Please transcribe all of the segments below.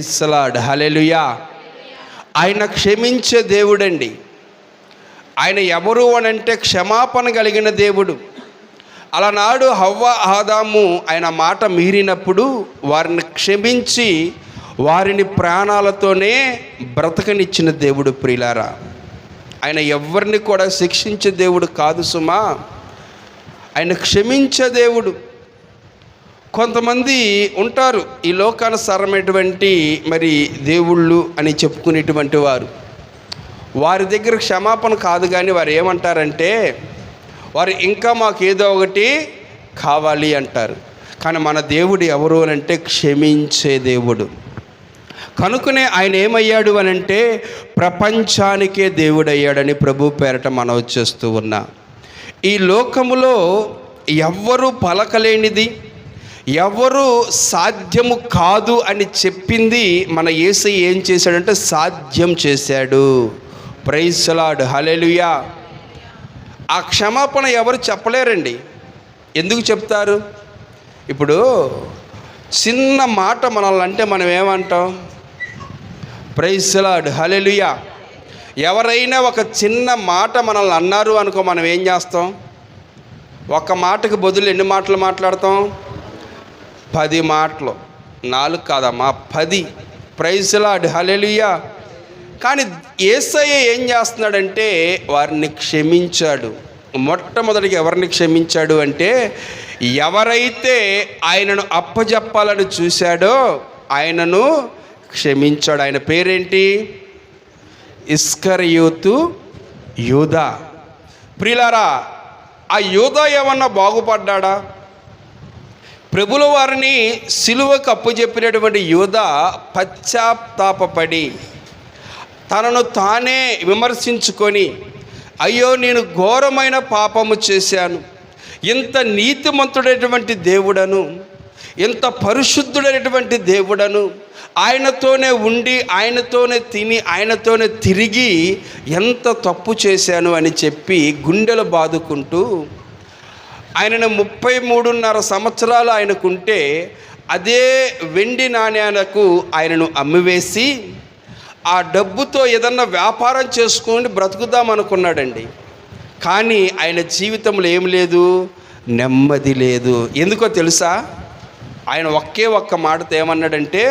Praise the lord, హల్లెలూయా. ఆయన క్షమించే దేవుడండి. ఆయన ఎవరు అనంటే క్షమాపణ కలిగిన దేవుడు. అలనాడు హవ్వ ఆదాము ఆయన మాట మీరినప్పుడు వారిని క్షమించి వారిని ప్రాణాలతోనే బ్రతకనిచ్చిన దేవుడు. ప్రియులారా, ఆయన ఎవరిని కూడా శిక్షించే దేవుడు కాదు సుమా, ఆయన క్షమించే దేవుడు. కొంతమంది ఉంటారు ఈ లోకానుసారమైనటువంటి మరి దేవుళ్ళు అని చెప్పుకునేటువంటి వారు. వారి దగ్గర క్షమాపణ కాదు, కానీ వారు ఏమంటారంటే వారు ఇంకా మాకు ఏదో ఒకటి కావాలి అంటారు. కానీ మన దేవుడు ఎవరు అనంటే క్షమించే దేవుడు. కనుకనే ఆయన ఏమయ్యాడు అనంటే ప్రపంచానికే దేవుడయ్యాడని ప్రభు పేరట మనవి చేస్తూ ఉన్నా. ఈ లోకములో ఎవ్వరూ పలకలేనిది, ఎవరు సాధ్యము కాదు అని చెప్పింది మన యేసయ్య ఏం చేశాడంటే సాధ్యం చేశాడు. ప్రైజ్ ది లార్డ్, హల్లెలూయా. ఆ క్షమాపణ ఎవరు చెప్పలేరండి. ఎందుకు చెప్తారు? ఇప్పుడు చిన్న మాట మనల్ని అంటే మనం ఏమంటాం? ప్రైజ్ ది లార్డ్, హల్లెలూయా. ఎవరైనా ఒక చిన్న మాట మనల్ని అన్నారు అనుకో, మనం ఏం చేస్తాం? ఒక మాటకు బదులు ఎన్ని మాటలు మాట్లాడతాం? 10 మాటలు. 4 కాదమ్మా, 10. ప్రైజ్ ది లార్డ్, హల్లెలూయా. కానీ యేసయ్య ఏం చేస్తున్నాడంటే వారిని క్షమించాడు. మొట్టమొదటిగా ఎవరిని క్షమించాడు అంటే ఎవరైతే ఆయనను అప్పజెప్పాలని చూశాడో ఆయనను క్షమించాడు. ఆయన పేరేంటి? ఇస్కరియోతు యూదా. ప్రియులారా, ఆ యూదా ఏమన్నా బాగుపడ్డాడా? ప్రభుల వారిని సిలువకు అప్పజెప్పినటువంటి యూదా పశ్చాత్తాపపడి తనను తానే విమర్శించుకొని, అయ్యో నేను ఘోరమైన పాపము చేశాను, ఇంత నీతిమంతుడైనటువంటి దేవుడను, ఇంత పరిశుద్ధుడైనటువంటి దేవుడను, ఆయనతోనే ఉండి ఆయనతోనే తిని ఆయనతోనే తిరిగి ఎంత తప్పు చేశాను అని చెప్పి గుండెలు బాదుకుంటూ ఆయనను 33.5 సంవత్సరాలు ఆయనకుంటే అదే వెండి నాణ్యాలకు ఆయనను అమ్మివేసి ఆ డబ్బుతో ఏదన్నా వ్యాపారం చేసుకొని బ్రతుకుదామనుకున్నాడండి. కానీ ఆయన జీవితంలో ఏం లేదు, నెమ్మది లేదు. ఎందుకో తెలుసా? ఆయన ఒక్క మాటతో ఏమన్నాడంటే,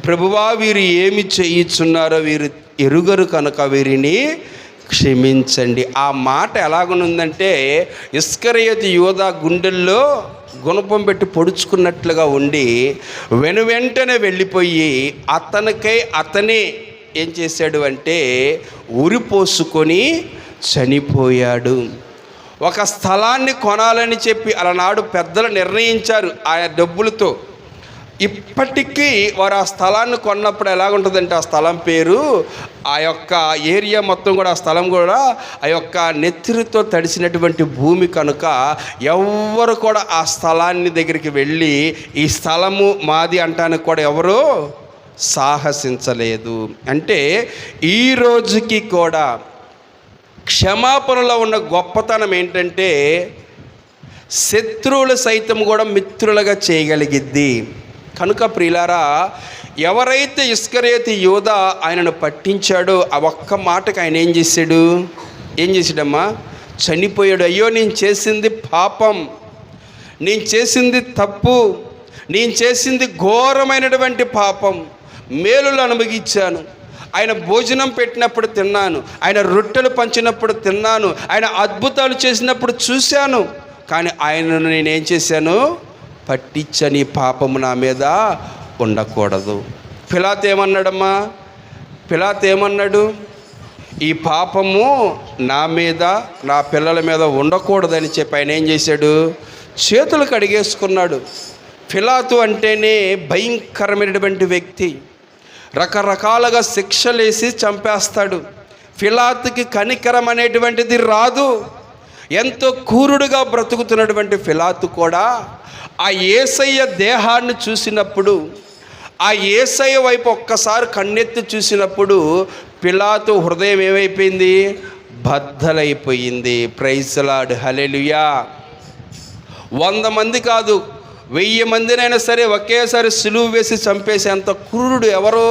ప్రభువా వీరు ఏమి చేయుచున్నారో వీరు ఎరుగరు కనుక వీరిని క్షమించండి. ఆ మాట ఎలాగనుందంటే ఇస్కరియోతు యూదా గుండెల్లో గుణపం పెట్టి పొడుచుకున్నట్లుగా ఉండి వెనువెంటనే వెళ్ళిపోయి అతనే ఏం చేశాడు అంటే ఉరిపోసుకొని చనిపోయాడు. ఒక స్థలాన్ని కొనాలని చెప్పి అలనాడు పెద్దలు నిర్ణయించారు ఆ డబ్బులతో. ఇప్పటికీ వారు ఆ స్థలాన్ని కొన్నప్పుడు ఎలాగుంటుందంటే ఆ స్థలం పేరు, ఆ యొక్క ఏరియా మొత్తం కూడా, ఆ స్థలం కూడా ఆ యొక్క నెత్తిరితో తడిసినటువంటి భూమి కనుక ఎవ్వరు కూడా ఆ స్థలాన్ని దగ్గరికి వెళ్ళి ఈ స్థలము మాది అంటానికి కూడా ఎవరు సాహసించలేదు. అంటే ఈ రోజుకి కూడా క్షమాపణలో ఉన్న గొప్పతనం ఏంటంటే శత్రువులు సైతం కూడా మిత్రులుగా చేయగలిగిద్ది. కనుక ప్రియులారా, ఎవరైతే ఇస్కరియోతు యూదా ఆయనను పట్టించాడో ఆ ఒక్క మాటకు ఆయన ఏం చేశాడమ్మా? చనిపోయాడు. అయ్యో నేను చేసింది పాపం, నేను చేసింది తప్పు, నేను చేసింది ఘోరమైనటువంటి పాపం, మేలులు అనుభవించాను. ఆయన భోజనం పెట్టినప్పుడు తిన్నాను, ఆయన రొట్టెలు పంచినప్పుడు తిన్నాను, ఆయన అద్భుతాలు చేసినప్పుడు చూశాను, కానీ ఆయనను నేనేం చేశాను? పట్టించని పాపము నా మీద ఉండకూడదు. పిలాతు ఏమన్నాడమ్మా? పిలాతు ఏమన్నాడు? ఈ పాపము నా మీద నా పిల్లల మీద ఉండకూడదని చెప్పి ఆయన ఏం చేశాడు? చేతులు కడిగేసుకున్నాడు. పిలాతు అంటేనే భయంకరమైనటువంటి వ్యక్తి, రకరకాలుగా శిక్షలేసి చంపేస్తాడు. పిలాతుకి కనికరం అనేటువంటిది రాదు. ఎంతో క్రూరుడుగా బ్రతుకుతున్నటువంటి పిలాతు కూడా ఆ యేసయ్య దేహాన్ని చూసినప్పుడు, ఆ యేసయ్య వైపు ఒక్కసారి కన్నెత్తి చూసినప్పుడు పిలాతు హృదయం ఏమైపోయింది? బద్దలైపోయింది. ప్రైజ్ ది లార్డ్, హల్లెలూయా. 100 మంది కాదు, 1000 మందినైనా సరే ఒకేసారి సులువు వేసి చంపేసేంత క్రూరుడు ఎవరు?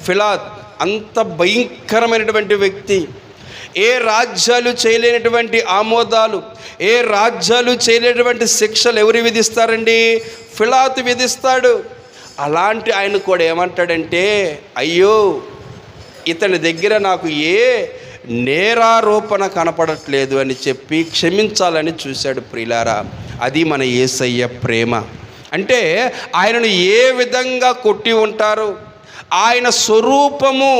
పిలాతు. అంత భయంకరమైనటువంటి వ్యక్తి. ఏ రాజ్యాలు చేయలేనటువంటి ఆమోదాలు, ఏ రాజ్యాలు చేయలేనటువంటి శిక్షలు ఎవరు విధిస్తారండి? పిలాతు విధిస్తాడు. అలాంటి ఆయన కూడా ఏమంటాడంటే, అయ్యో ఇతని దగ్గర నాకు ఏ నేరారోపణ కనపడట్లేదు అని చెప్పి క్షమించాలని చూశాడు. ప్రియులారా, అది మన యేసయ్య ప్రేమ. అంటే ఆయనను ఏ విధంగా కొట్టి ఉంటారు, ఆయన స్వరూపము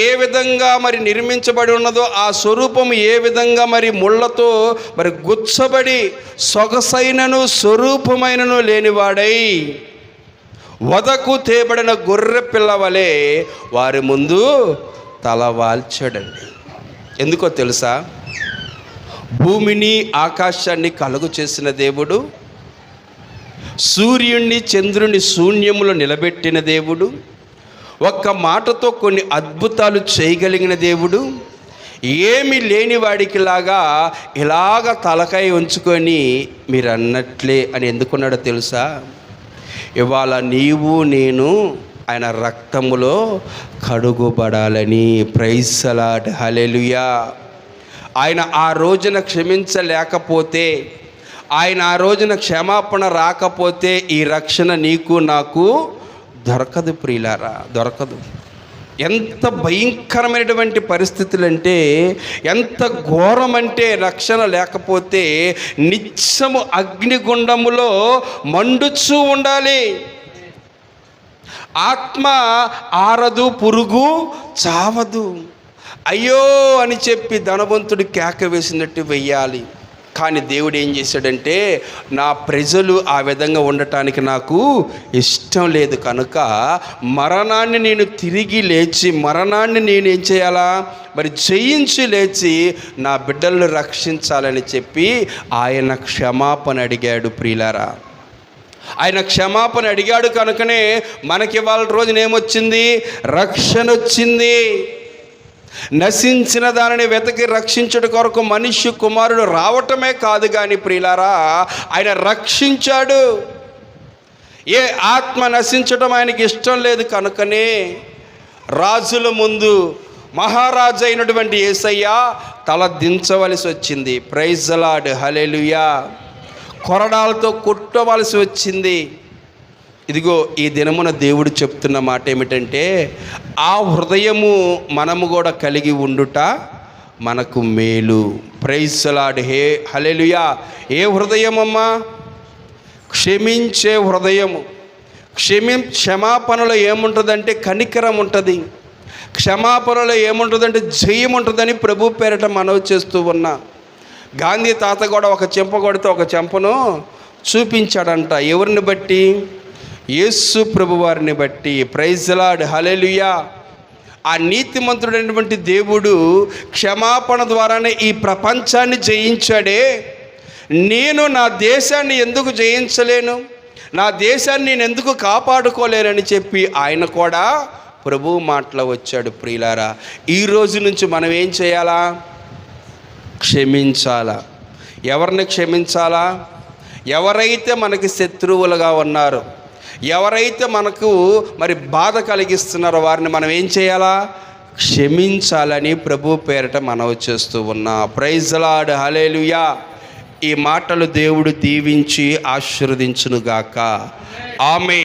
ఏ విధంగా మరి నిర్మించబడి ఉన్నదో, ఆ స్వరూపము ఏ విధంగా మరి ముళ్ళతో మరి గుచ్చబడి సొగసైనను స్వరూపమైనను లేనివాడై వదకు తేబడిన గొర్రె పిల్లవలే వారి ముందు తలవాల్చాడండి. ఎందుకో తెలుసా? భూమిని ఆకాశాన్ని కలుగు చేసిన దేవుడు, సూర్యుణ్ణి చంద్రుని శూన్యములో నిలబెట్టిన దేవుడు, ఒక్క మాటతో కొన్ని అద్భుతాలు చేయగలిగిన దేవుడు, ఏమి లేని వాడికి లాగా ఇలాగ తలకాయ ఉంచుకొని మీరు అన్నట్లే అని ఎందుకున్నాడో తెలుసా? ఇవాళ నీవు నేను ఆయన రక్తములో కడుగుబడాలని. ప్రైజ్ ది లార్డ్, హల్లెలూయా. ఆయన ఆ రోజున క్షమించలేకపోతే, ఆయన ఆ రోజున క్షమాపణ రాకపోతే ఈ రక్షణ నీకు నాకు దొరకదు ప్రియులారా, దొరకదు. ఎంత భయంకరమైనటువంటి పరిస్థితులు అంటే, ఎంత ఘోరమంటే, రక్షణ లేకపోతే నిత్యము అగ్నిగుండములో మండుచూ ఉండాలి. ఆత్మ ఆరదు, పురుగు చావదు. అయ్యో అని చెప్పి ధనవంతుడు కేక వేసినట్టు వెయ్యాలి. కానీ దేవుడు ఏం చేశాడంటే, నా ప్రజలు ఆ విధంగా ఉండటానికి నాకు ఇష్టం లేదు కనుక మరణాన్ని నేను తిరిగి లేచి, మరణాన్ని నేను ఏం చేయాలా మరి జయించి లేచి నా బిడ్డలను రక్షించాలని చెప్పి ఆయన క్షమాపణ అడిగాడు. ప్రియులారా, ఆయన క్షమాపణ అడిగాడు కనుకనే మనకి ఇవాళ రోజున ఏమొచ్చింది? రక్షణ వచ్చింది. నశించిన దానిని వెతకి రక్షించడం కొరకు మనుష్య కుమారుడు రావటమే కాదు కానీ ప్రియులారా, ఆయన రక్షించాడు. ఏ ఆత్మ నశించడం ఆయనకి ఇష్టం లేదు కనుకనే రాజుల ముందు మహారాజు అయినటువంటి యేసయ్య తల దించవలసి వచ్చింది. ప్రైజ్ ది లార్డ్, హల్లెలూయా. కొరడాలతో కొట్టవలసి వచ్చింది. ఇదిగో ఈ దినమున దేవుడు చెప్తున్న మాట ఏమిటంటే, ఆ హృదయము మనము కూడా కలిగి ఉండుట మనకు మేలు. ప్రైజ్ ది లార్డ్, హల్లెలూయా. ఏ హృదయం అమ్మా? క్షమించే హృదయము. క్షమాపణలో ఏముంటుందంటే కనికరం ఉంటుంది. క్షమాపణలో ఏముంటుందంటే జయం ఉంటుందని ప్రభు పేరట మనవి చేస్తూ ఉన్నా. గాంధీ తాత కూడా ఒక చెంప కొడితే ఒక చెంపను చూపించాడంట. ఎవరిని బట్టి? యేసు ప్రభు వారిని బట్టి. ప్రైజ్ ది లార్డ్, హల్లెలూయా. ఆ నీతిమంతుడైనటువంటి దేవుడు క్షమాపణ ద్వారానే ఈ ప్రపంచాన్ని జయించాడే. నేను నా దేశాన్ని ఎందుకు జయించలేను, నా దేశాన్ని నేను ఎందుకు కాపాడుకోలేనని చెప్పి ఆయన కూడా ప్రభు మాటలో వచ్చాడు. ప్రియులారా, ఈ రోజు నుంచి మనం ఏం చేయాలా? క్షమించాలా. ఎవరిని క్షమించాలా? ఎవరైతే మనకి శత్రువులుగా ఉన్నారో, ఎవరైతే మనకు మరి బాధ కలిగిస్తున్నారో వారిని మనం ఏం చేయాలా? క్షమించాలని ప్రభు పేరట మనవి చేస్తూ ఉన్నా. ప్రైజ్ ది లార్డ్, హల్లెలూయా. ఈ మాటలు దేవుడు దీవించి ఆశీర్వదించునుగాక. ఆమేన్.